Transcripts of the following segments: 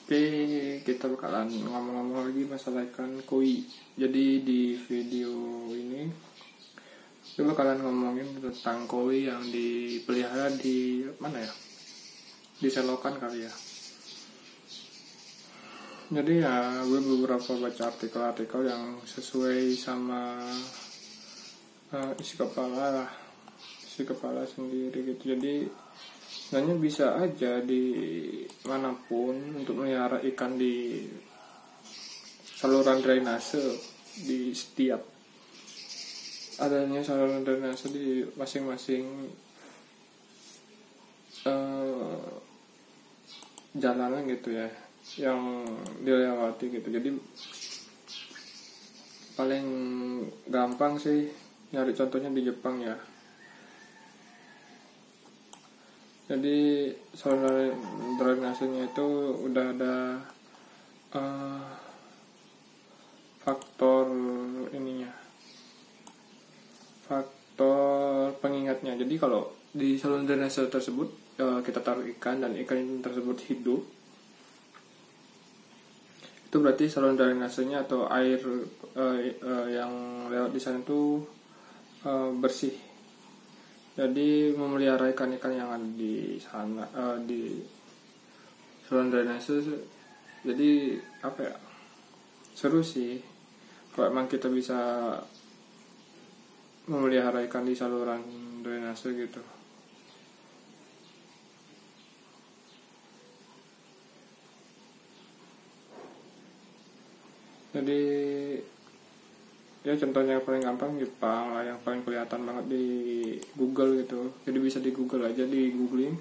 Oke, kita bakalan ngomong-ngomong lagi masalah ikan koi. Jadi di video ini kita bakalan ngomongin tentang koi yang dipelihara di mana ya? Di selokan kali ya. Jadi ya gue beberapa baca artikel-artikel yang sesuai sama isi kepala sendiri gitu. Jadi sebenarnya bisa aja di manapun untuk melihara ikan di saluran drainase, di setiap adanya saluran drainase di masing-masing jalanan gitu ya yang dilewati gitu. Jadi paling gampang sih nyari contohnya di Jepang ya. Jadi saluran drainasenya itu udah ada faktor pengingatnya. Jadi kalau di saluran drainase tersebut kita taruh ikan dan ikan tersebut hidup, itu berarti saluran drainasenya atau air yang lewat di sana itu bersih. Jadi memelihara ikan-ikan yang ada di sana di saluran drainase, jadi apa ya, seru sih kalau emang kita bisa memelihara ikan di saluran drainase gitu. Jadi ya contohnya yang paling gampang Jepang lah, yang paling kelihatan banget di Google gitu. Jadi bisa di Google aja, di googling.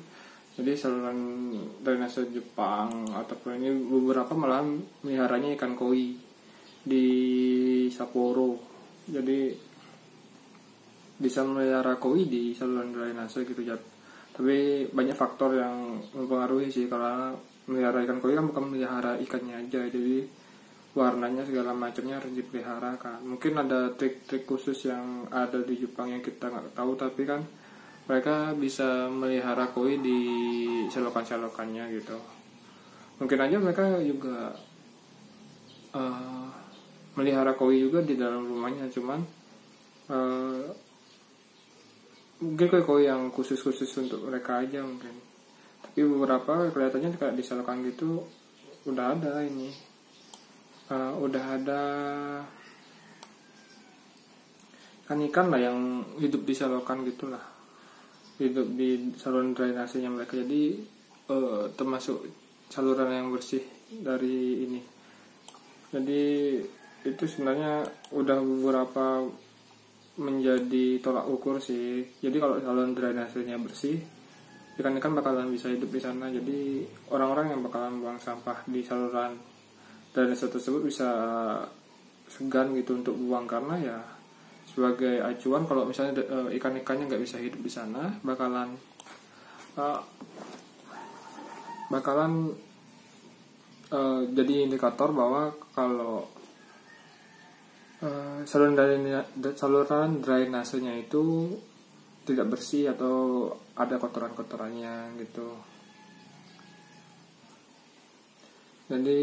Jadi saluran drainase Jepang ataupun ini beberapa malah meliharanya ikan koi di Sapporo. Jadi bisa melihara koi di saluran drainase gitu ya. Tapi banyak faktor yang mempengaruhi sih, karena melihara ikan koi kan bukan melihara ikannya aja, jadi warnanya segala macamnya harus dipelihara kan. Mungkin ada trik-trik khusus yang ada di Jepang yang kita nggak tahu, tapi kan mereka bisa melihara koi di selokan-selokannya gitu. Mungkin aja mereka juga melihara koi juga di dalam rumahnya, cuman mungkin koi yang khusus-khusus untuk mereka aja mungkin. Tapi beberapa kelihatannya kayak di selokan gitu udah ada ini. Udah ada ikan lah yang hidup di selokan gitulah, hidup di saluran drainasenya mereka. Jadi termasuk saluran yang bersih dari ini. Jadi itu sebenarnya udah beberapa menjadi tolak ukur sih. Jadi kalau saluran drainasenya bersih, ikan-ikan bakalan bisa hidup di sana. Jadi orang-orang yang bakalan buang sampah di saluran drainase tersebut bisa segan gitu untuk buang, karena ya sebagai acuan kalau misalnya ikan-ikannya nggak bisa hidup di sana, bakalan jadi indikator bahwa kalau saluran drainasenya itu tidak bersih atau ada kotoran-kotorannya gitu. Jadi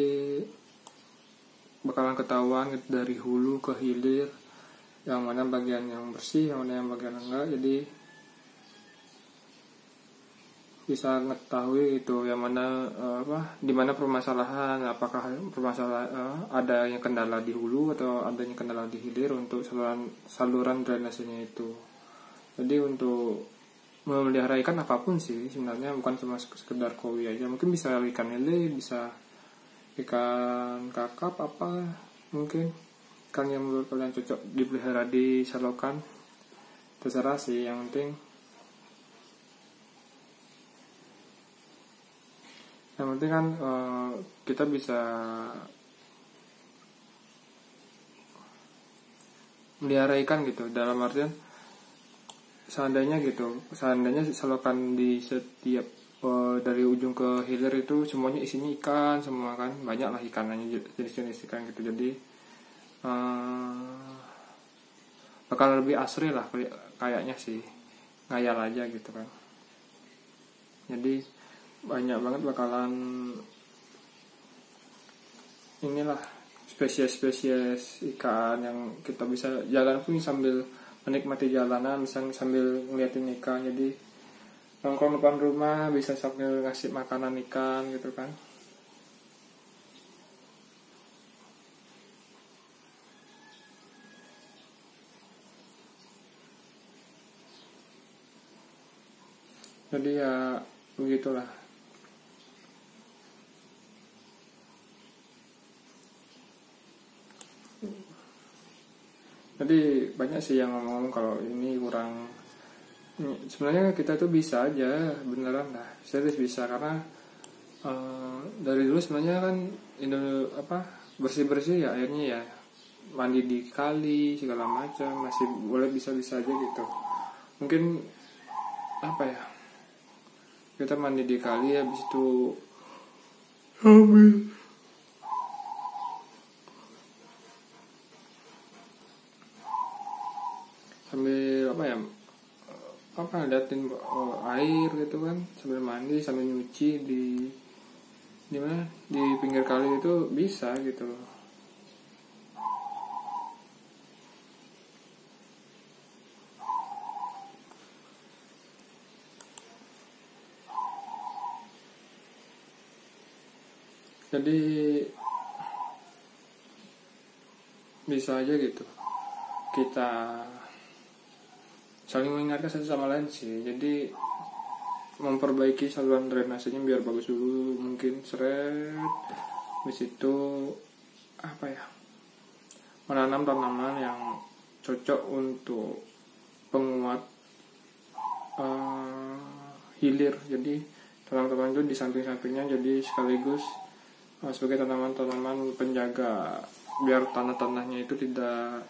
bakalan ketahuan dari hulu ke hilir yang mana bagian yang bersih, yang mana yang bagian enggak. Jadi bisa mengetahui itu yang mana di mana permasalahan, apakah permasalahan adanya kendala di hulu atau adanya kendala di hilir untuk saluran drainasenya itu. Jadi untuk memelihara ikan apapun sih sebenarnya, bukan cuma sekedar koi aja. Mungkin bisa ikan lele, bisa ikan kakap, apa mungkin ikan yang menurut kalian cocok dipelihara di selokan, terserah sih. Yang penting kan kita bisa melihara ikan gitu, dalam artian seandainya selokan di setiap dari ujung ke hilir itu semuanya isinya ikan semua kan, banyak lah ikanannya, jenis-jenis ikan gitu. Jadi bakal lebih asri lah kayaknya sih, ngayal aja gitu kan. Jadi banyak banget bakalan inilah spesies-spesies ikan yang kita bisa jalan pun sambil menikmati jalanan, misalnya sambil ngeliatin ikan. Jadi nongkrong depan rumah bisa sambil ngasih makanan ikan gitu kan. Jadi ya begitulah. Jadi banyak sih yang ngomong kalau ini kurang. Sebenarnya kita tuh bisa aja, beneran dah, serius bisa, karena dari dulu sebenarnya kan bersih ya airnya ya, mandi di kali segala macam masih boleh, bisa aja gitu. Mungkin apa ya, kita mandi di kali habis itu sambil liatin air gitu kan, sambil mandi sambil nyuci di mana, di pinggir kali itu bisa gitu loh. Jadi bisa aja gitu kita saling mengingatkan satu sama lain sih. Jadi memperbaiki saluran drainasenya biar bagus dulu, mungkin seret. Habis itu menanam tanaman yang cocok untuk penguat hilir. Jadi tanaman-tanaman itu di samping-sampingnya jadi sekaligus sebagai tanaman-tanaman penjaga biar tanah-tanahnya itu tidak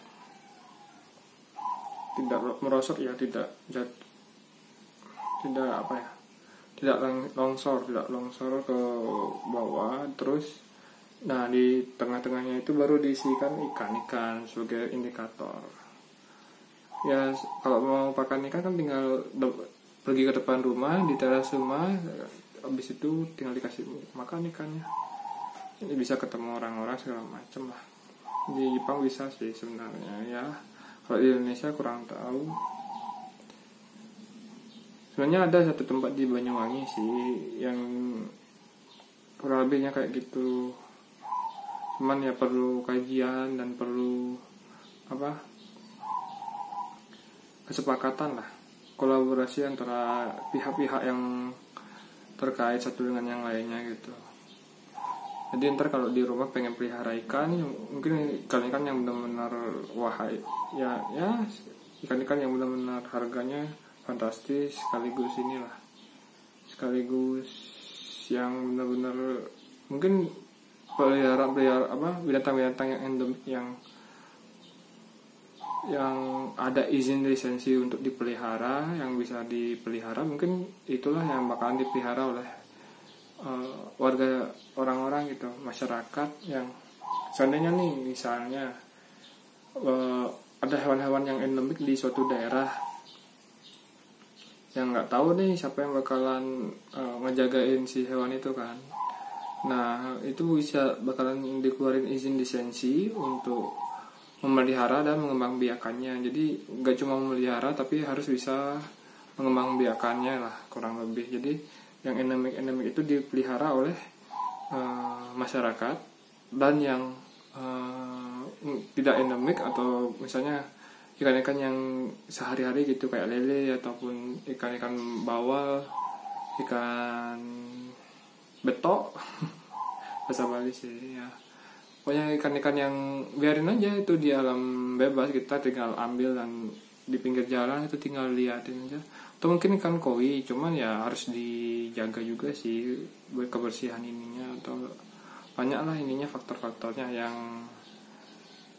merosot ya, tidak longsor ke bawah. Terus nah di tengah-tengahnya itu baru diisikan ikan sebagai indikator. Ya kalau mau pakan ikan kan tinggal pergi ke depan rumah, di teras rumah, habis itu tinggal dikasih makan ikannya. Ini bisa ketemu orang-orang segala macam lah. Di Jepang bisa sih sebenarnya ya. Kalau di Indonesia kurang tahu. Sebenarnya ada satu tempat di Banyuwangi sih yang kurang lebihnya kayak gitu. Cuman ya perlu kajian dan perlu kesepakatan lah, kolaborasi antara pihak-pihak yang terkait satu dengan yang lainnya gitu. Jadi ntar kalau di rumah pengen pelihara ikan, mungkin ikan-ikan yang benar-benar ikan-ikan yang benar-benar harganya fantastis, sekaligus yang benar-benar mungkin pelihara binatang-binatang yang endemik yang ada izin lisensi untuk dipelihara, yang bisa dipelihara, mungkin itulah yang bakalan dipelihara oleh warga, orang-orang gitu, masyarakat yang seandainya nih misalnya ada hewan-hewan yang endemik di suatu daerah, yang nggak tahu nih siapa yang bakalan ngejagain si hewan itu kan. Nah itu bakalan dikeluarin izin lisensi untuk memelihara dan mengembangbiakannya. Jadi nggak cuma memelihara tapi harus bisa mengembangbiakannya lah, kurang lebih. Jadi yang endemik itu dipelihara oleh masyarakat, dan yang tidak endemik atau misalnya ikan-ikan yang sehari-hari gitu kayak lele ataupun ikan-ikan bawal, ikan betok bahasa Bali sih ya. Pokoknya ikan-ikan yang biarin aja itu di alam bebas, kita tinggal ambil dan di pinggir jalan itu tinggal liatin aja. Atau mungkin ikan koi, cuman ya harus dijaga juga sih buat kebersihan ininya, atau banyak lah ininya faktor-faktornya yang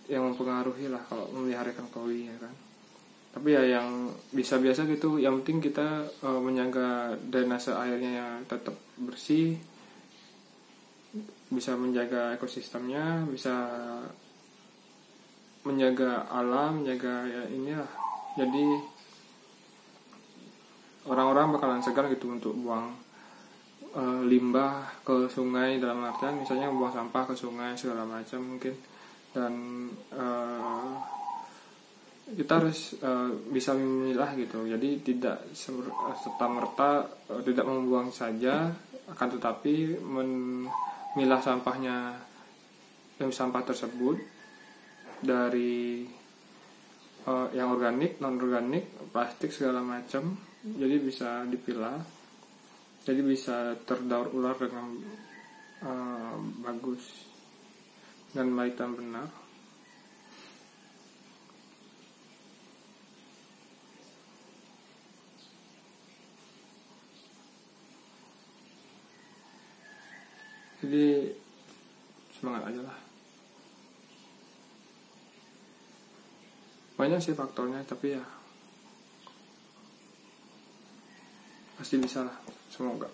mempengaruhi lah kalau memelihara ikan koi ya kan. Tapi ya yang bisa biasa gitu, yang penting kita menjaga drainase airnya yang tetap bersih, bisa menjaga ekosistemnya, bisa menjaga alam, menjaga ya inilah. Jadi orang-orang bakalan segan gitu untuk buang limbah ke sungai, dalam artian misalnya membuang sampah ke sungai segala macam mungkin. Dan kita harus bisa memilah gitu, jadi tidak serta-merta tidak membuang saja, akan tetapi memilah sampahnya, sampah tersebut dari yang organik, non organik, plastik segala macam, jadi bisa dipilah, jadi bisa terdaur ulang dengan bagus dan baik dan benar. Jadi semangat aja lah. Banyak sih faktornya, tapi ya pasti bisa lah, semoga.